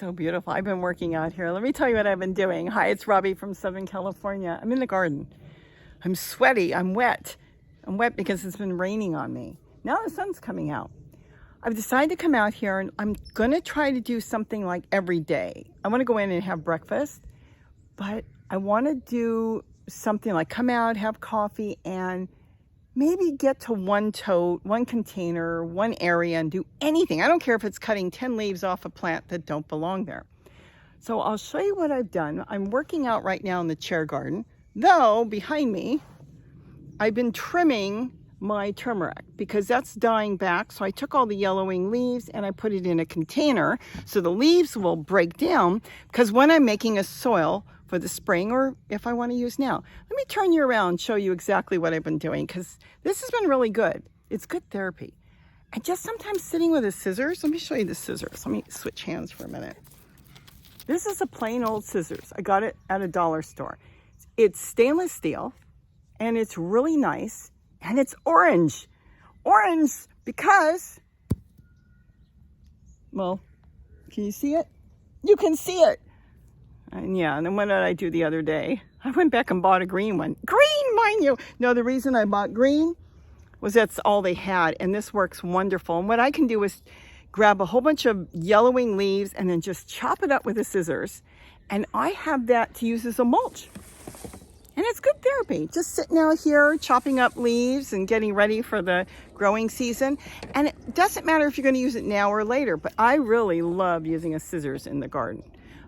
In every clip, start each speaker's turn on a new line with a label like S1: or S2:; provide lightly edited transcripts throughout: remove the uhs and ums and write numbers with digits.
S1: so beautiful. I've been working out here. Let me tell you what I've been doing. Hi, it's Robbie from Southern California. I'm in the garden. I'm sweaty. I'm wet. I'm wet because it's been raining on me. Now the sun's coming out. I've decided to come out here and I'm going to try to do something like every day. I want to go in and have breakfast, but I want to do something like come out, have coffee, and maybe get to one tote, one container, one area, and do anything. I don't care if it's cutting 10 leaves off a plant that don't belong there. So I'll show you what I've done. I'm working out right now in the chair garden, though behind me, I've been trimming my turmeric because that's dying back. So I took all the yellowing leaves and I put it in a container so the leaves will break down, because when I'm making a soil for the spring, or if I want to use now. Let me turn you around and show you exactly what I've been doing, because this has been really good. It's good therapy. And just sometimes sitting with the scissors. Let me show you the scissors. Let me switch hands for a minute. This is a plain old scissors. I got it at a dollar store. It's stainless steel and it's really nice, and it's orange. Orange because, well, can you see it? You can see it. And yeah, and then what did I do the other day? I went back and bought a green one. Green, mind you. No, the reason I bought green was that's all they had, and this works wonderful. And what I can do is grab a whole bunch of yellowing leaves and then just chop it up with the scissors. And I have that to use as a mulch. And it's good therapy. Just sitting out here, chopping up leaves and getting ready for the growing season. And it doesn't matter if you're going to use it now or later, but I really love using a scissors in the garden.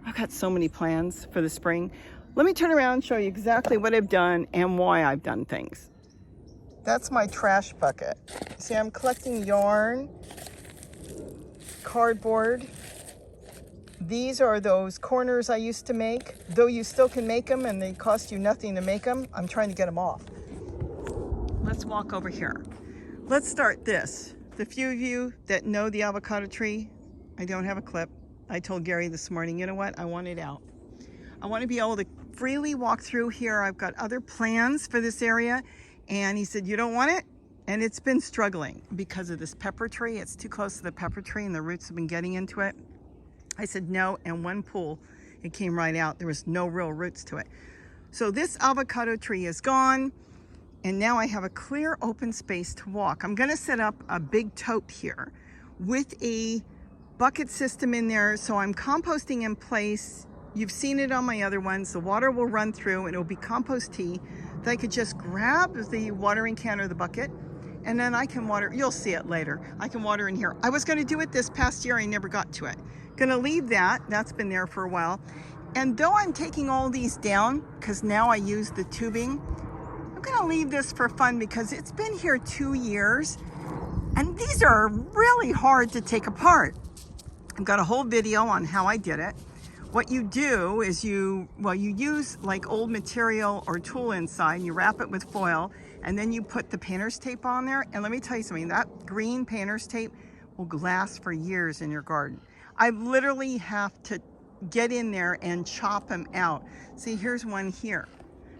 S1: I've got so many plans for the spring. Let me turn around and show you exactly what I've done and why I've done things. That's my trash bucket. See, I'm collecting yarn, cardboard. These are those corners I used to make. Though you still can make them and they cost you nothing to make them, I'm trying to get them off. Let's walk over here. Let's start this. The few of you that know the avocado tree, I don't have a clip. I told Gary this morning, you know what? I want it out. I want to be able to freely walk through here. I've got other plans for this area. And he said, you don't want it? And it's been struggling because of this pepper tree. It's too close to the pepper tree and the roots have been getting into it. I said no, and one pull, it came right out. There was no real roots to it. So this avocado tree is gone. And now I have a clear open space to walk. I'm going to set up a big tote here with a bucket system in there. So I'm composting in place. You've seen it on my other ones. The water will run through and it'll be compost tea that I could just grab the watering can or the bucket, and then I can water. You'll see it later. I can water in here. I was going to do it this past year. I never got to it. Going to leave that. That's been there for a while. And though I'm taking all these down because now I use the tubing, I'm going to leave this for fun because it's been here 2 years and these are really hard to take apart. I've got a whole video on how I did it. What you do is you use like old material or tool inside, and you wrap it with foil, and then you put the painter's tape on there. And let me tell you something, that green painter's tape will last for years in your garden. I literally have to get in there and chop them out. See, here's one here.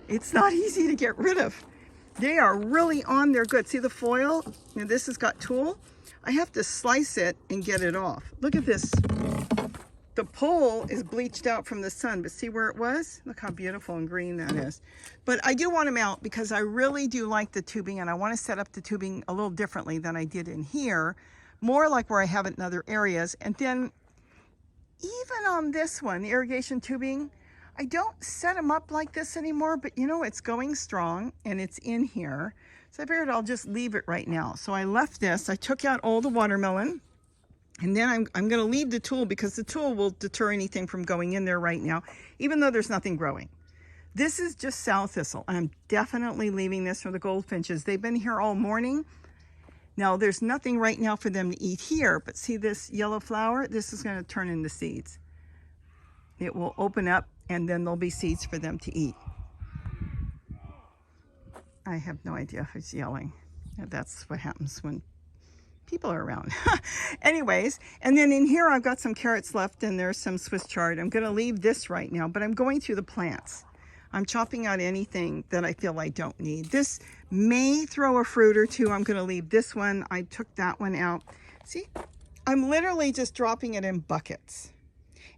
S1: It's not easy to get rid of. They are really on there good. See the foil? Now this has got tool. I have to slice it and get it off. Look at this. The pole is bleached out from the sun, but see where it was? Look how beautiful and green that is. But I do want them out because I really do like the tubing, and I want to set up the tubing a little differently than I did in here, more like where I have it in other areas. And then even on this one, the irrigation tubing, I don't set them up like this anymore, but you know, it's going strong and it's in here. So I figured I'll just leave it right now. So I left this, I took out all the watermelon, and then I'm going to leave the tool because the tool will deter anything from going in there right now, even though there's nothing growing. This is just sow thistle. I'm definitely leaving this for the goldfinches. They've been here all morning. Now there's nothing right now for them to eat here, but see this yellow flower? This is going to turn into seeds. It will open up and then there'll be seeds for them to eat. I have no idea who's yelling. That's what happens when people are around. Anyways, and then in here I've got some carrots left and there's some Swiss chard. I'm going to leave this right now, but I'm going through the plants. I'm chopping out anything that I feel I don't need. This may throw a fruit or two. I'm going to leave this one. I took that one out. See, I'm literally just dropping it in buckets.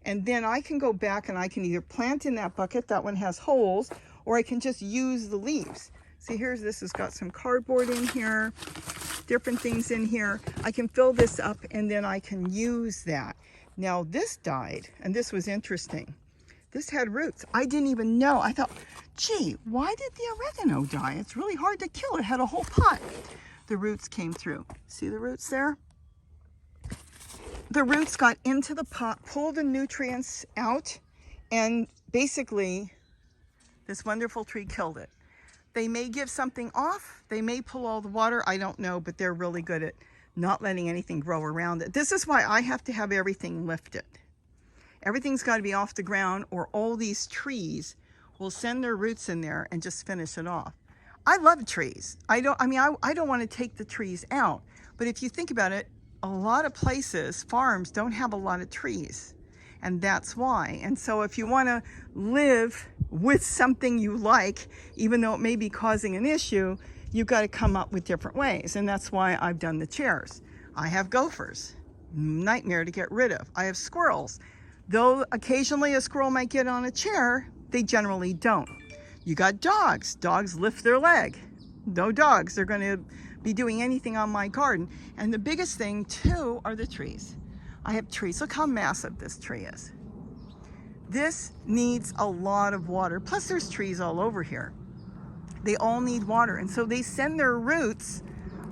S1: And then I can go back and I can either plant in that bucket, that one has holes, or I can just use the leaves. See, this has got some cardboard in here, different things in here. I can fill this up and then I can use that. Now this died, and this was interesting. This had roots. I didn't even know. I thought, gee, why did the oregano die? It's really hard to kill. It had a whole pot. The roots came through. See the roots there? The roots got into the pot, pulled the nutrients out, and basically this wonderful tree killed it. They may give something off, they may pull all the water, I don't know, but they're really good at not letting anything grow around it. This is why I have to have everything lifted. Everything's got to be off the ground, or all these trees will send their roots in there and just finish it off. I love trees. I don't want to take the trees out, but if you think about it, a lot of places, farms, don't have a lot of trees, and that's why. And so if you want to live with something you like, even though it may be causing an issue, you've got to come up with different ways. And that's why I've done the chairs. I have gophers, nightmare to get rid of. I have squirrels. Though occasionally a squirrel might get on a chair, they generally don't. You got dogs. Dogs lift their leg. No dogs are going to be doing anything on my garden. And the biggest thing too are the trees. I have trees. Look how massive this tree is. This needs a lot of water. Plus there's trees all over here. They all need water. And so they send their roots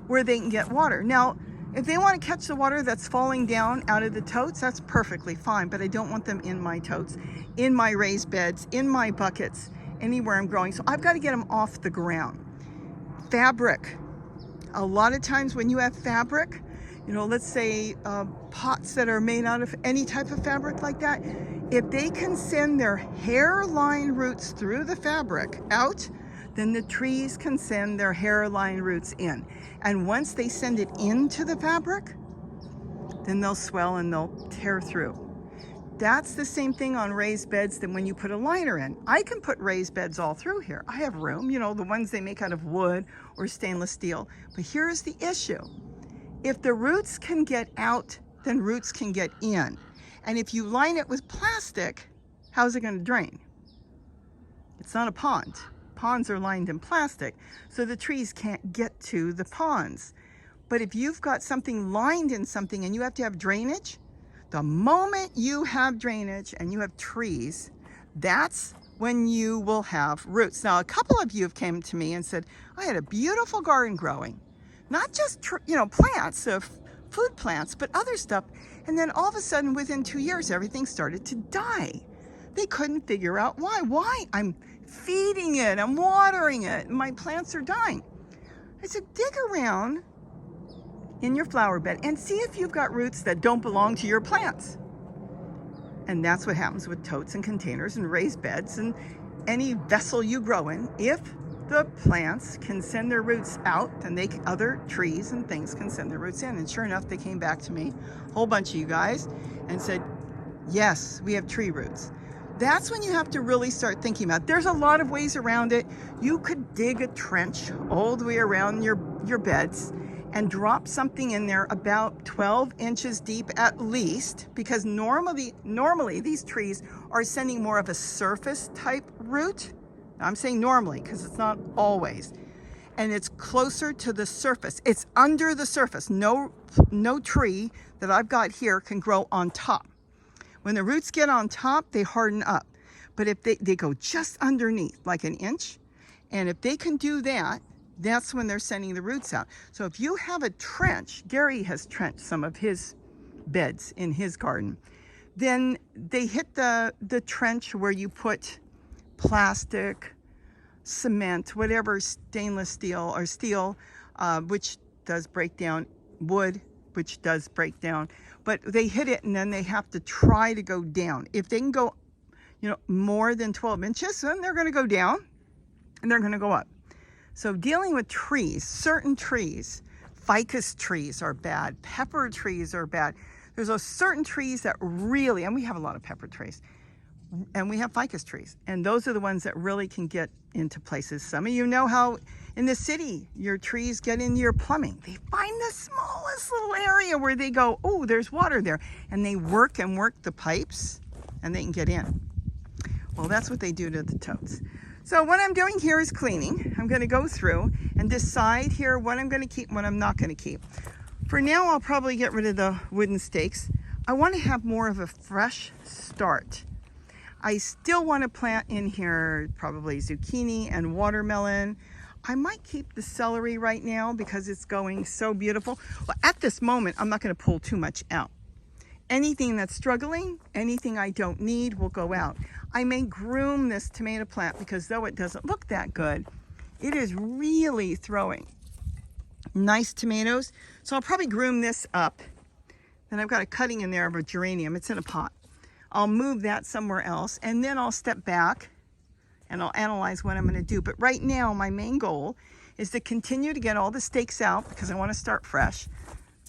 S1: where they can get water. Now, if they want to catch the water that's falling down out of the totes, that's perfectly fine. But I don't want them in my totes, in my raised beds, in my buckets, anywhere I'm growing. So I've got to get them off the ground. Fabric. A lot of times when you have fabric, let's say pots that are made out of any type of fabric like that, if they can send their hairline roots through the fabric out, then the trees can send their hairline roots in. And once they send it into the fabric, then they'll swell and they'll tear through. That's the same thing on raised beds than when you put a liner in. I can put raised beds all through here. I have room, the ones they make out of wood or stainless steel. But here's the issue. If the roots can get out, then roots can get in. And if you line it with plastic, how's it going to drain? It's not a pond. Ponds are lined in plastic, so the trees can't get to the ponds. But if you've got something lined in something and you have to have drainage, the moment you have drainage and you have trees, that's when you will have roots. Now, a couple of you have came to me and said, I had a beautiful garden growing. Not just, plants, food plants, but other stuff. And then all of a sudden, within 2 years, everything started to die. They couldn't figure out why. Why? I'm feeding it, I'm watering it, and my plants are dying. I said, dig around in your flower bed and see if you've got roots that don't belong to your plants. And that's what happens with totes and containers and raised beds and any vessel you grow in. If the plants can send their roots out, then other trees and things can send their roots in. And sure enough, they came back to me, a whole bunch of you guys, and said, yes, we have tree roots. That's when you have to really start thinking about it. There's a lot of ways around it. You could dig a trench all the way around your beds and drop something in there about 12 inches deep at least, because normally these trees are sending more of a surface type root. I'm saying normally because it's not always. And it's closer to the surface. It's under the surface. No tree that I've got here can grow on top. When the roots get on top, they harden up. But if they go just underneath, like an inch, and if they can do that, that's when they're sending the roots out. So if you have a trench, Gary has trenched some of his beds in his garden, then they hit the trench where you put plastic, cement, whatever, stainless steel or steel, which does break down, wood, which does break down, but they hit it and then they have to try to go down. If they can go, more than 12 inches, then they're going to go down and they're going to go up. So dealing with trees, certain trees, ficus trees are bad, pepper trees are bad. There's certain trees that really, and we have a lot of pepper trees, and we have ficus trees, and those are the ones that really can get into places. Some of you know how in the city your trees get into your plumbing. They find the smallest little area where they go, oh, there's water there, and they work the pipes and they can get in. Well, that's what they do to the totes. So what I'm doing here is cleaning. I'm going to go through and decide here what I'm going to keep and what I'm not going to keep. For now, I'll probably get rid of the wooden stakes. I want to have more of a fresh start. I still want to plant in here probably zucchini and watermelon. I might keep the celery right now because it's going so beautiful. Well, at this moment, I'm not going to pull too much out. Anything that's struggling, anything I don't need will go out. I may groom this tomato plant because though it doesn't look that good, it is really throwing nice tomatoes. So I'll probably groom this up. Then I've got a cutting in there of a geranium. It's in a pot. I'll move that somewhere else and then I'll step back and I'll analyze what I'm going to do. But right now, my main goal is to continue to get all the stakes out because I want to start fresh.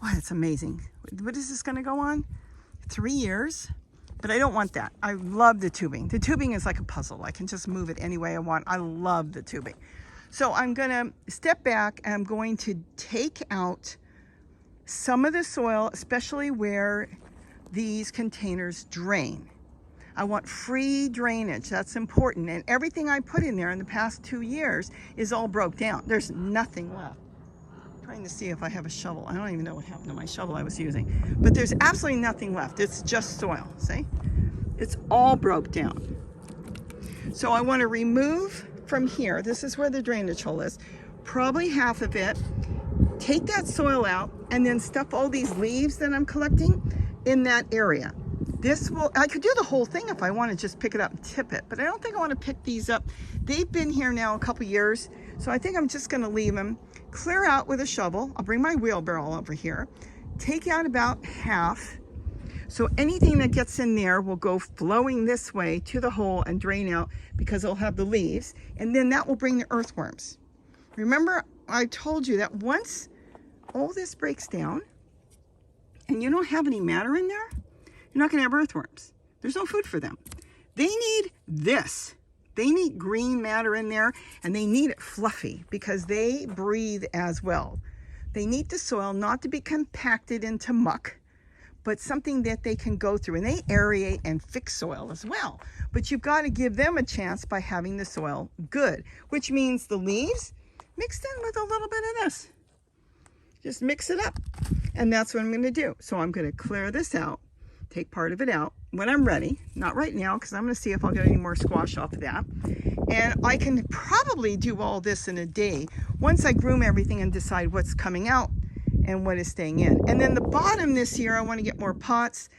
S1: Boy, it's amazing. What is this going to go on? 3 years? But I don't want that. I love the tubing. The tubing is like a puzzle. I can just move it any way I want. I love the tubing. So I'm going to step back and I'm going to take out some of the soil, especially where these containers drain. I want free drainage. That's important. And everything I put in there in the past 2 years is all broke down. There's nothing left. I'm trying to see if I have a shovel. I don't even know what happened to my shovel I was using. But there's absolutely nothing left. It's just soil. See? It's all broke down. So I want to remove from here. This is where the drainage hole is. Probably half of it. Take that soil out and then stuff all these leaves that I'm collecting in that area. This will, I could do the whole thing if I want to just pick it up and tip it, but I don't think I want to pick these up. They've been here now a couple years, so I think I'm just going to leave them. Clear out with a shovel. I'll bring my wheelbarrow over here. Take out about half. So anything that gets in there will go flowing this way to the hole and drain out because it'll have the leaves, and then that will bring the earthworms. Remember, I told you that once all this breaks down and you don't have any matter in there, you're not going to have earthworms. There's no food for them. They need this. They need green matter in there, and they need it fluffy because they breathe as well. They need the soil not to be compacted into muck, but something that they can go through, and they aerate and fix soil as well. But you've got to give them a chance by having the soil good, which means the leaves mixed in with a little bit of this. Just mix it up, and that's what I'm going to do. So I'm going to clear this out, take part of it out when I'm ready, not right now because I'm going to see if I'll get any more squash off of that. And I can probably do all this in a day once I groom everything and decide what's coming out and what is staying in. And then the bottom this year, I want to get more pots.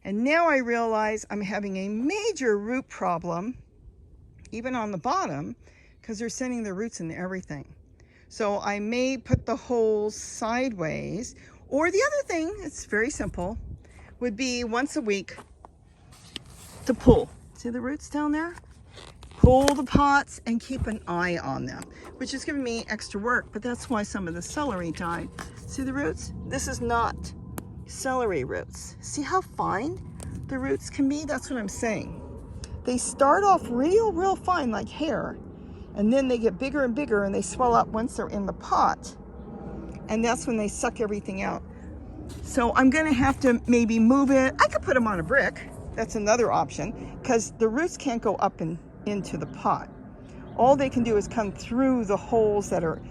S1: And now I realize I'm having a major root problem, even on the bottom, because they're sending their roots into everything. So I may put the holes sideways, or the other thing, it's very simple, would be once a week to pull. See the roots down there? Pull the pots and keep an eye on them, which is giving me extra work, but that's why some of the celery died. See the roots? This is not celery roots. See how fine the roots can be? That's what I'm saying. They start off real fine like hair, and then they get bigger and bigger and they swell up once they're in the pot, and that's when they suck everything out. So I'm going to have to maybe move it. I could put them on a brick. That's another option because the roots can't go up and into the pot. All they can do is come through the holes that are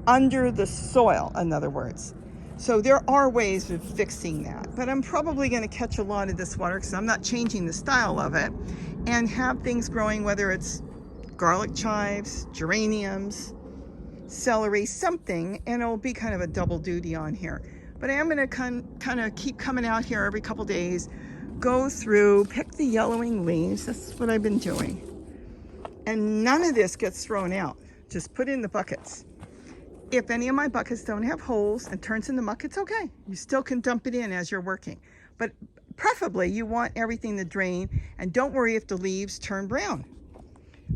S1: under the soil, in other words. So there are ways of fixing that, but I'm probably going to catch a lot of this water because I'm not changing the style of it, and have things growing, whether it's garlic chives, geraniums, celery, something, and it'll be kind of a double duty on here. But I am going to kind of keep coming out here every couple days, go through, pick the yellowing leaves. That's what I've been doing. And none of this gets thrown out. Just put in the buckets. If any of my buckets don't have holes and turns into muck, it's okay. You still can dump it in as you're working. But preferably, you want everything to drain, and don't worry if the leaves turn brown.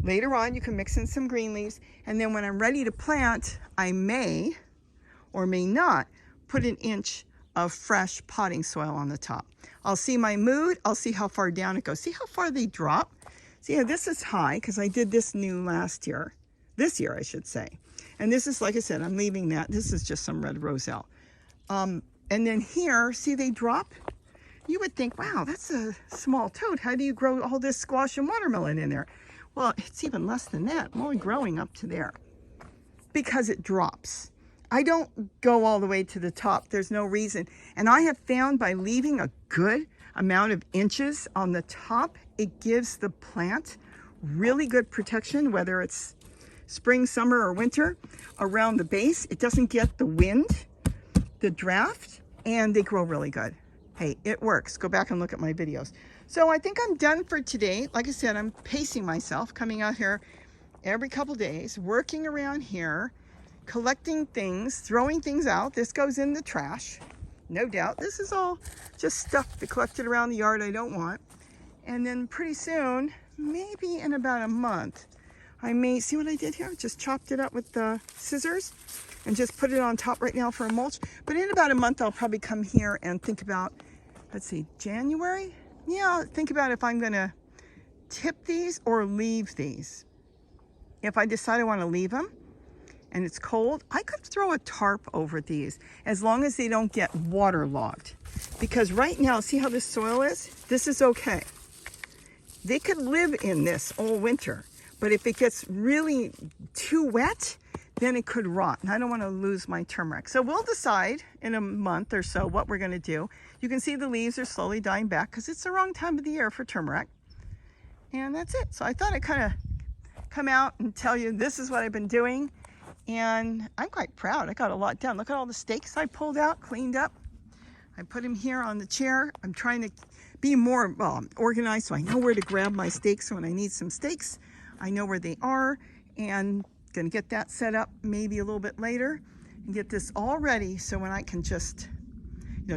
S1: Later on, you can mix in some green leaves, and then when I'm ready to plant, I may or may not put an inch of fresh potting soil on the top. I'll see my mood. I'll see how far down it goes. See how far they drop? See how this is high because I did this new last year. This year, I should say. And this is, like I said, I'm leaving that. This is just some red roselle. And then here, see they drop? You would think, wow, that's a small tote. How do you grow all this squash and watermelon in there? Well, it's even less than that. I'm only growing up to there because it drops. I don't go all the way to the top. There's no reason. And I have found by leaving a good amount of inches on the top, it gives the plant really good protection, whether it's spring, summer, or winter, around the base. It doesn't get the wind, the draft, and they grow really good. Hey, it works. Go back and look at my videos. So I think I'm done for today. Like I said, I'm pacing myself, coming out here every couple days, working around here, collecting things, throwing things out. This goes in the trash, no doubt. This is all just stuff that collected around the yard I don't want. And then pretty soon, maybe in about a month, I may, see what I did here? Just chopped it up with the scissors and just put it on top right now for a mulch. But in about a month, I'll probably come here and think about, let's see, January? Yeah, think about if I'm gonna tip these or leave these. If I decide I wanna leave them and it's cold, I could throw a tarp over these as long as they don't get waterlogged. Because right now, see how this soil is? This is okay. They could live in this all winter. But if it gets really too wet, then it could rot. And I don't want to lose my turmeric. So we'll decide in a month or so what we're going to do. You can see the leaves are slowly dying back because it's the wrong time of the year for turmeric. And that's it. So I thought I'd kind of come out and tell you this is what I've been doing. And I'm quite proud. I got a lot done. Look at all the steaks I pulled out, cleaned up. I put them here on the chair. I'm trying to be more organized so I know where to grab my steaks when I need some steaks. I know where they are, and gonna get that set up maybe a little bit later and get this all ready so when I can just,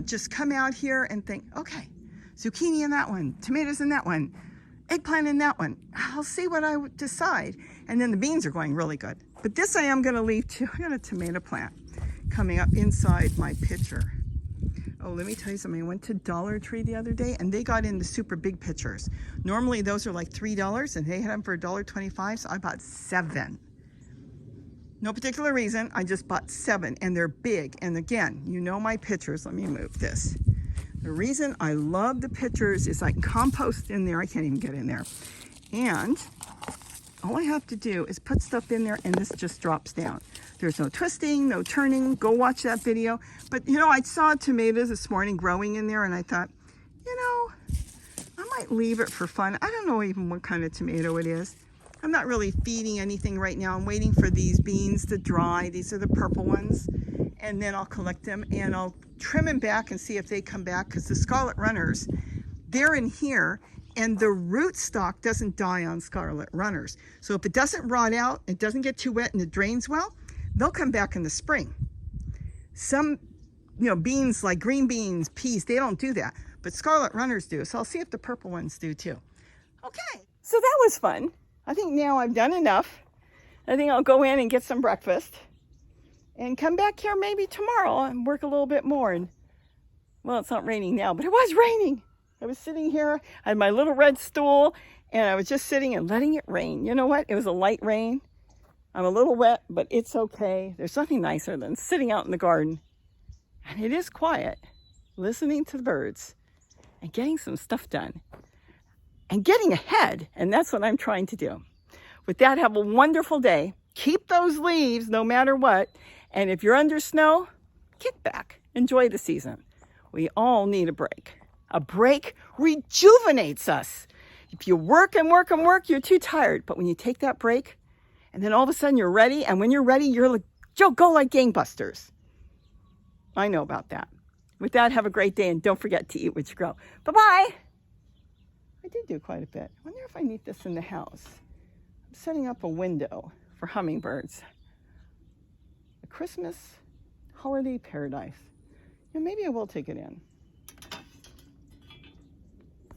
S1: just come out here and think, okay, zucchini in that one, tomatoes in that one, eggplant in that one. I'll see what I decide. And then the beans are going really good. But this I am gonna leave too. I got a tomato plant coming up inside my pitcher. Oh, let me tell you something. I went to Dollar Tree the other day and they got in the super big pitchers. Normally those are like $3 and they had them for $1.25, so I bought 7. No particular reason, I just bought 7 and they're big. And again, you know my pitchers. Let me move this. The reason I love the pitchers is I can compost in there. I can't even get in there. And all I have to do is put stuff in there and this just drops down. There's no twisting, no turning. Go watch that video. But I saw tomatoes this morning growing in there and I thought, I might leave it for fun. I don't know even what kind of tomato it is. I'm not really feeding anything right now. I'm waiting for these beans to dry. These are the purple ones. And then I'll collect them and I'll trim them back and see if they come back because the scarlet runners, they're in here and the root stock doesn't die on scarlet runners. So if it doesn't rot out, it doesn't get too wet and it drains well, they'll come back in the spring. Some, beans like green beans, peas, they don't do that, but scarlet runners do. So I'll see if the purple ones do too. Okay, so that was fun. I think now I've done enough. I think I'll go in and get some breakfast and come back here maybe tomorrow and work a little bit more. And well, it's not raining now, but it was raining. I was sitting here, I had my little red stool and I was just sitting and letting it rain. You know what? It was a light rain. I'm a little wet, but it's okay. There's nothing nicer than sitting out in the garden. And it is quiet, listening to the birds and getting some stuff done and getting ahead. And that's what I'm trying to do. With that, have a wonderful day. Keep those leaves no matter what. And if you're under snow, kick back. Enjoy the season. We all need a break. A break rejuvenates us. If you work and work and work, you're too tired. But when you take that break, and then all of a sudden you're ready, and when you're ready, you'll go like gangbusters. I know about that. With that, have a great day, and don't forget to eat what you grow. Bye-bye. I did do quite a bit. I wonder if I need this in the house. I'm setting up a window for hummingbirds. A Christmas holiday paradise. Maybe I will take it in.